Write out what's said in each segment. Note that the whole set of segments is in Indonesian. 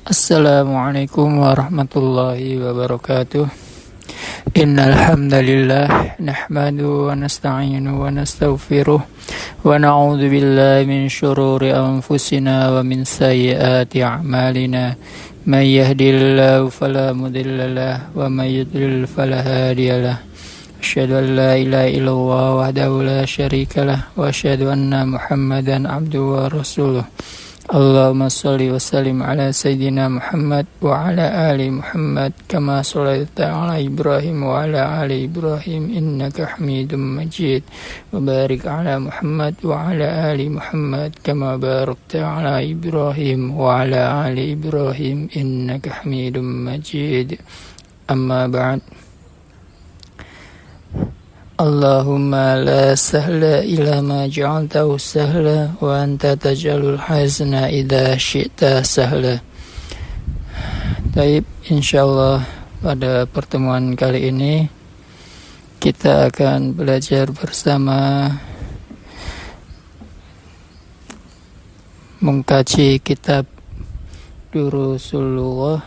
Assalamualaikum warahmatullahi wabarakatuh. Innal hamdalillah nahmaduhu wa nasta'inu wa nastaghfiruh wa na'udzu billahi min shururi anfusina wa min sayyiati a'malina. May yahdihillahu fala mudilla lahu wa may yudlil fala hadiya lahu. Asyhadu an la ilaha illallah wahdahu la syarika lahu wa asyhadu anna Muhammadan abduhu wa rasuluh. Allahumma salli wa sallim ala Sayyidina Muhammad wa ala ali Muhammad kama sallaita ala Ibrahim wa ala ali Ibrahim innaka Hamidum Majid wa barik ala Muhammad wa ala ali Muhammad kama barakta ala Ibrahim wa ala ali Ibrahim innaka Hamidum Majid. Amma ba'd. Allahumma la sahla illa ma ja'altahu sahla wa anta taj'alul hazna idza syi'ta sahla. Baik, insyaallah pada pertemuan kali ini kita akan belajar bersama mengkaji kitab Durusulullah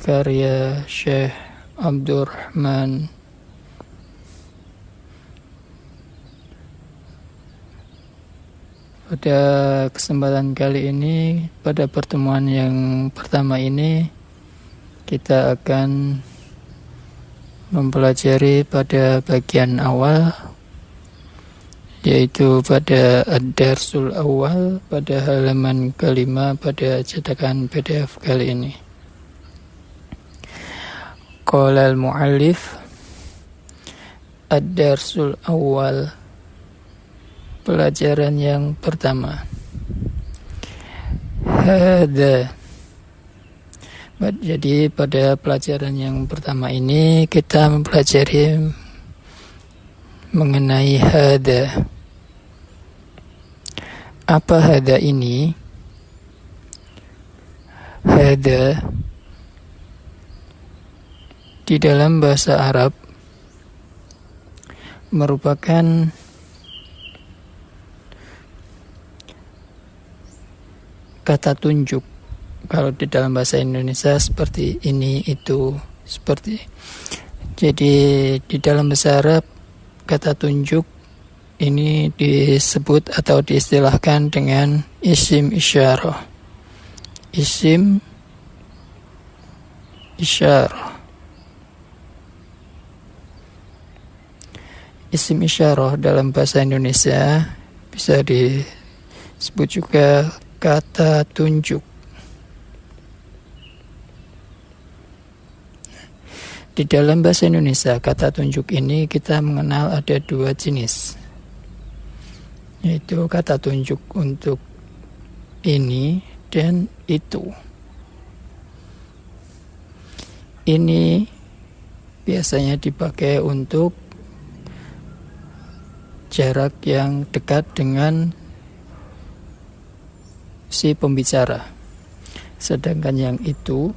karya Syekh Abdurrahman. Pada kesempatan kali ini, pada pertemuan yang pertama ini, kita akan mempelajari pada bagian awal, yaitu pada ad-darsul awal, pada halaman kelima pada cetakan PDF kali ini. Qala al-mu'allif ad-darsul awal, pelajaran yang pertama. Hada. Jadi pada pelajaran yang pertama ini kita mempelajari mengenai hada. Apa hada ini? Hada di dalam bahasa Arab merupakan kata tunjuk. Kalau di dalam bahasa Indonesia seperti ini, itu, seperti. Jadi di dalam bahasa Arab kata tunjuk ini disebut atau diistilahkan dengan isim isyarah. Isim isyarah. Isim isyarah dalam bahasa Indonesia bisa disebut juga kata tunjuk. Di dalam bahasa Indonesia, kata tunjuk ini kita mengenal ada dua jenis, yaitu kata tunjuk untuk ini dan itu. Ini biasanya dipakai untuk jarak yang dekat dengan si pembicara. Sedangkan yang itu,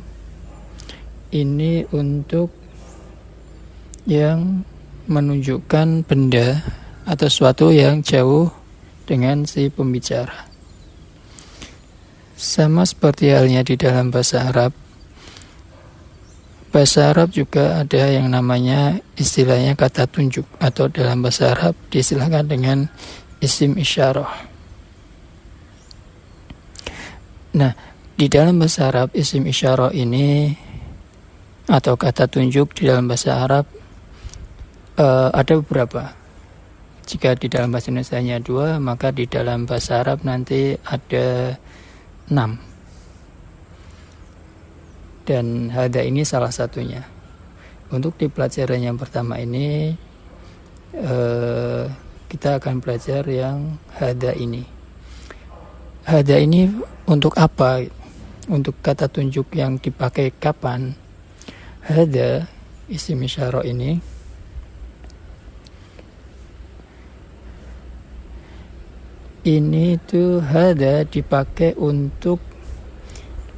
ini untuk yang menunjukkan benda atau sesuatu yang jauh dengan si pembicara. Sama seperti halnya di dalam bahasa Arab. Bahasa Arab juga ada yang namanya istilahnya kata tunjuk, atau dalam bahasa Arab diistilahkan dengan isim isyarah. Nah, di dalam bahasa Arab isim isyarah ini atau kata tunjuk di dalam bahasa Arab ada beberapa. Jika di dalam bahasa Indonesia hanya 2, maka di dalam bahasa Arab nanti ada 6. Dan hada ini salah satunya. Untuk di pelajaran yang pertama ini kita akan belajar yang hada ini. Hada ini untuk apa? Untuk kata tunjuk yang dipakai kapan? Hada, isim isyarah ini tuh hada dipakai untuk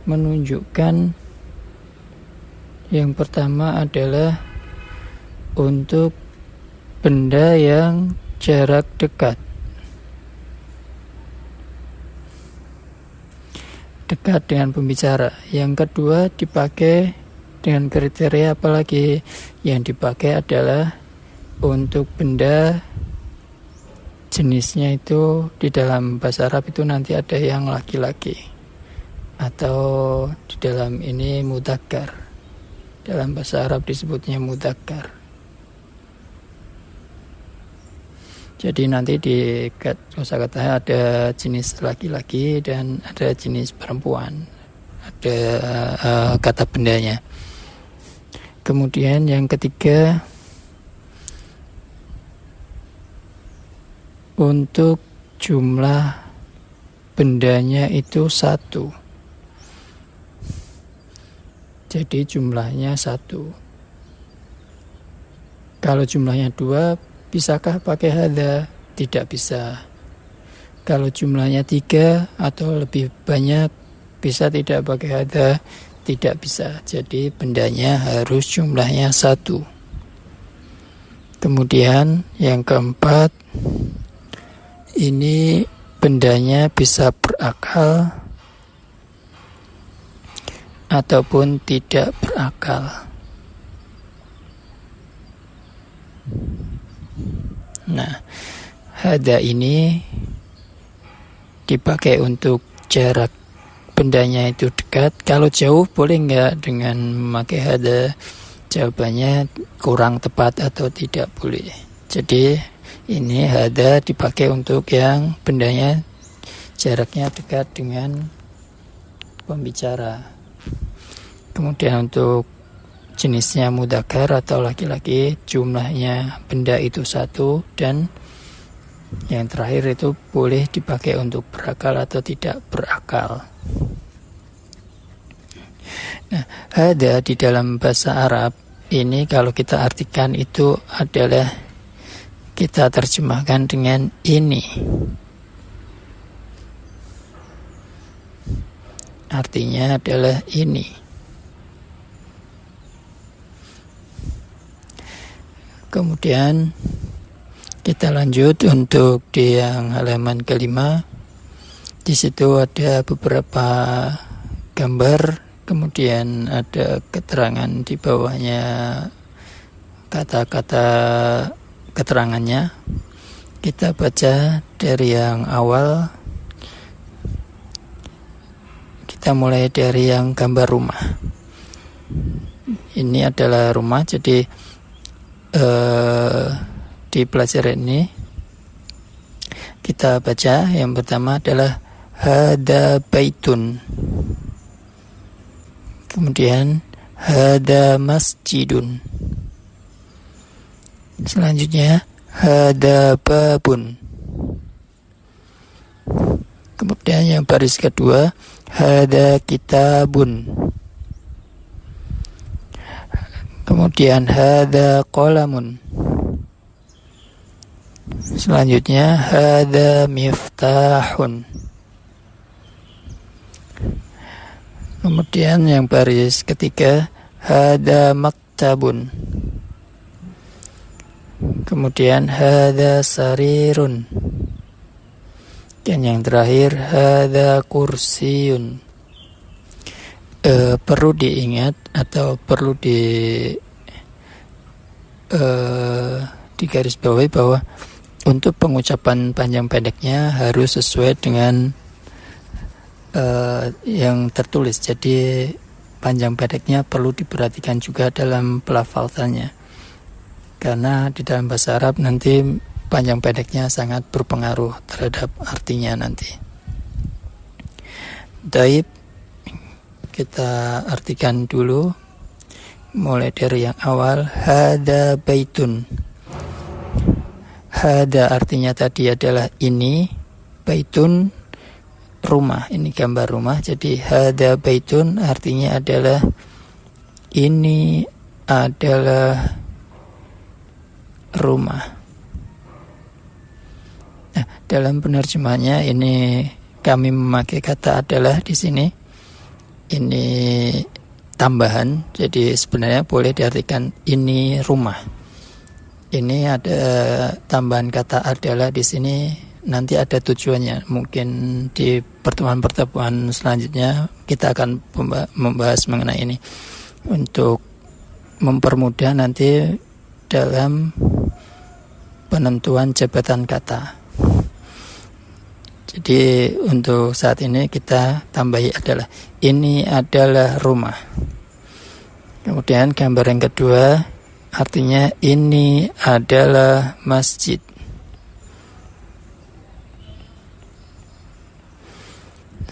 menunjukkan, yang pertama adalah untuk benda yang jarak dekat. dekat dengan pembicara. Yang kedua dipakai dengan kriteria apalagi? Yang dipakai adalah untuk benda jenisnya itu di dalam bahasa Arab itu nanti ada yang laki-laki atau di dalam ini mudzakkar. Dalam bahasa Arab disebutnya mudzakkar. Jadi nanti di kosakata ada jenis laki-laki dan ada jenis perempuan. Ada kata bendanya. Kemudian yang ketiga, untuk jumlah bendanya itu 1. Jadi jumlahnya 1. Kalau jumlahnya 2, bisakah pakai hadza? Tidak bisa. Kalau jumlahnya 3 atau lebih banyak, bisa tidak pakai hadza? Tidak bisa. Jadi bendanya harus jumlahnya 1. Kemudian yang keempat, ini bendanya bisa berakal ataupun tidak berakal. Nah, hadza ini dipakai untuk jarak bendanya itu dekat. Kalau jauh boleh enggak dengan memakai hadza? Jawabannya kurang tepat atau tidak boleh. Jadi ini hadza dipakai untuk yang bendanya jaraknya dekat dengan pembicara. Kemudian untuk jenisnya mudzakkar atau laki-laki, jumlahnya benda itu 1, dan yang terakhir itu boleh dipakai untuk berakal atau tidak berakal. Nah, hadza di dalam bahasa Arab ini kalau kita artikan itu adalah, kita terjemahkan dengan ini. Artinya adalah ini. Kemudian kita lanjut untuk di yang halaman kelima. Di situ ada beberapa gambar, kemudian ada keterangan di bawahnya, kata-kata keterangannya. Kita baca dari yang awal. Kita mulai dari yang gambar rumah. Ini adalah rumah, jadi di pelajaran ini kita baca yang pertama adalah hadza baitun. Kemudian hadza masjidun. Selanjutnya hadza babun. Kemudian yang baris kedua hadza kitabun. Kemudian hadza qalamun. Selanjutnya hadza miftahun. Kemudian yang baris ketiga hadza maktabun. Kemudian hadza sarirun. Dan yang terakhir hadza kursiyun. Perlu diingat atau perlu digarisbawahi bahwa untuk pengucapan panjang pendeknya harus sesuai dengan yang tertulis. Jadi panjang pendeknya perlu diperhatikan juga dalam pelafalzannya, karena di dalam bahasa Arab nanti panjang pendeknya sangat berpengaruh terhadap artinya nanti. Baik, kita artikan dulu mulai dari yang awal. Hadza baitun. Hadza artinya tadi adalah ini, baitun rumah, ini gambar rumah. Jadi hadza baitun artinya adalah ini adalah rumah. Nah, dalam penerjemahannya ini kami memakai kata adalah di sini. Ini tambahan, jadi sebenarnya boleh diartikan ini rumah. Ini ada tambahan kata adalah di sini, nanti ada tujuannya. Mungkin di pertemuan-pertemuan selanjutnya kita akan membahas mengenai ini untuk mempermudah nanti dalam penentuan jabatan kata. Jadi untuk saat ini kita tambahi adalah ini adalah rumah. Kemudian gambar yang kedua artinya ini adalah masjid.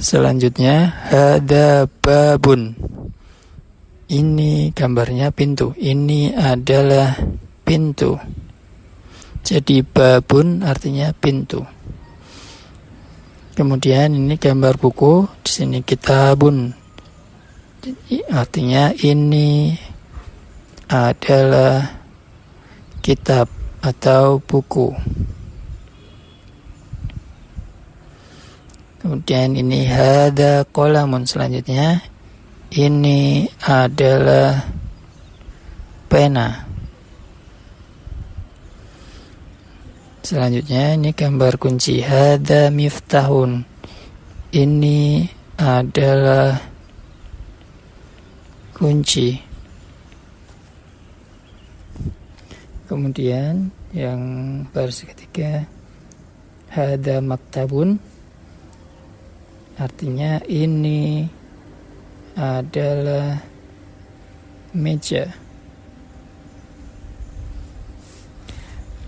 Selanjutnya hada babun. Ini gambarnya pintu. Ini adalah pintu. Jadi babun artinya pintu. Kemudian ini gambar buku. Di sini kitabun. Artinya ini adalah kitab atau buku. Kemudian ini hada qalamun. Selanjutnya ini adalah pena. Selanjutnya ini gambar kunci. Hada miftahun. Ini adalah kunci. Kemudian yang baris ketiga hada maktabun. Artinya ini adalah meja.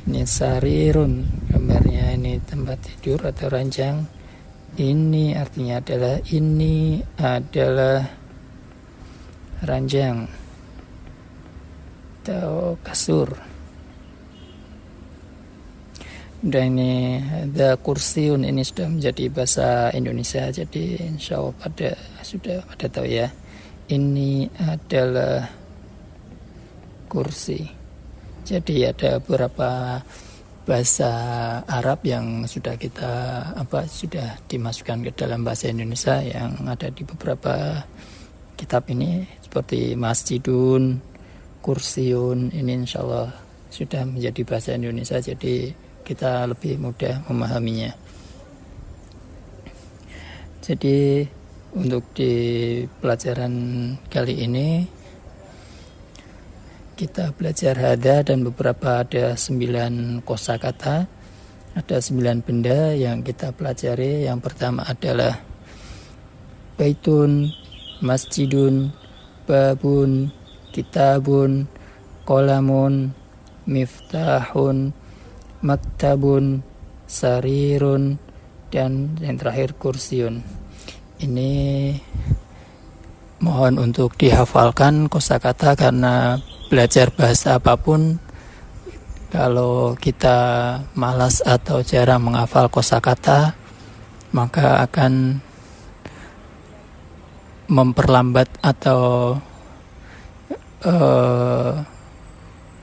Ini sarirun, gambarnya ini tempat tidur atau ranjang. Ini artinya adalah ini adalah ranjang atau kasur. Dan ini ada kursiun, ini sudah menjadi bahasa Indonesia, jadi insya Allah sudah pada tahu ya. Ini adalah kursi. Jadi ada beberapa bahasa Arab yang sudah sudah dimasukkan ke dalam bahasa Indonesia yang ada di beberapa kitab ini seperti masjidun, kursiun. Ini insya Allah sudah menjadi bahasa Indonesia, jadi kita lebih mudah memahaminya. Jadi untuk di pelajaran kali ini kita belajar hada dan beberapa ada 9 kosakata, ada 9 benda yang kita pelajari. Yang pertama adalah baitun, masjidun, babun, kitabun, qalamun, miftahun, maktabun, sarirun, dan yang terakhir kursiun. Ini mohon untuk dihafalkan kosakata, karena belajar bahasa apapun kalau kita malas atau jarang menghafal kosakata maka akan memperlambat atau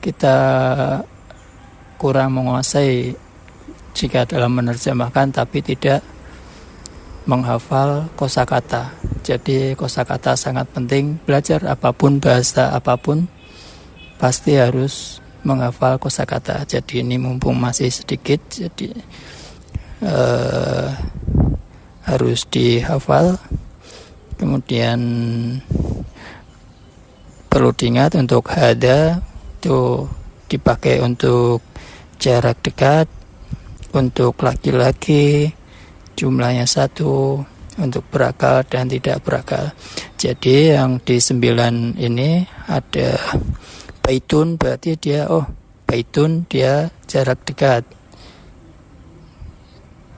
kita kurang menguasai jika dalam menerjemahkan tapi tidak menghafal kosakata. Jadi kosakata sangat penting. Belajar apapun, bahasa apapun, pasti harus menghafal kosakata. Jadi ini mumpung masih sedikit, jadi harus dihafal. Kemudian perlu diingat untuk hada itu dipakai untuk jarak dekat, untuk laki-laki jumlahnya 1, untuk berakal dan tidak berakal. Jadi yang di 9 ini ada baitun, berarti dia baitun dia jarak dekat.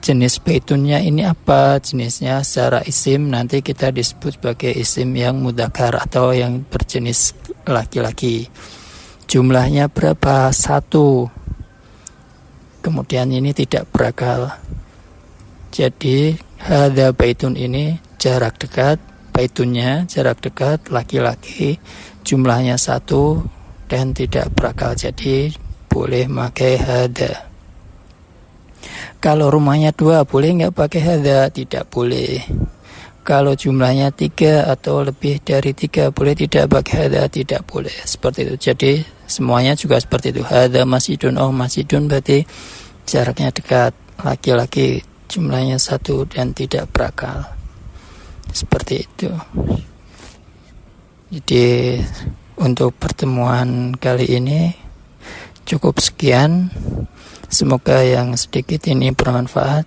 Jenis baitunnya ini apa? Jenisnya secara isim nanti kita disebut sebagai isim yang mudzakkar atau yang berjenis laki-laki. Jumlahnya berapa? 1. Kemudian ini tidak berakal. Jadi hadza baitun ini jarak dekat, baitunnya jarak dekat, laki-laki, jumlahnya 1 dan tidak berakal. Jadi boleh pakai hadza. Kalau rumahnya 2 boleh nggak pakai hadza? Tidak boleh. Kalau jumlahnya 3 atau lebih dari 3 boleh tidak pakai hadza? Tidak boleh. Seperti itu. Jadi semuanya juga seperti itu. Hadza masjidun, masjidun berarti jaraknya dekat. laki-laki jumlahnya 1 dan tidak berakal. Seperti itu. Jadi untuk pertemuan kali ini cukup sekian. Semoga yang sedikit ini bermanfaat.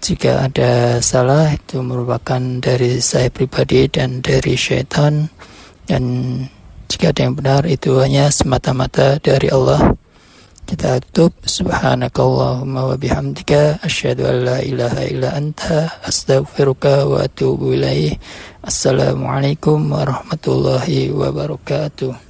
Jika ada salah itu merupakan dari saya pribadi dan dari syaitan, dan jika ada yang benar itu hanya semata-mata dari Allah. Kita tutup. Subhanakallahumma wa bihamdika asyhadu an la ilaha illa anta astaghfiruka wa atubu ilaih. Assalamualaikum warahmatullahi wabarakatuh.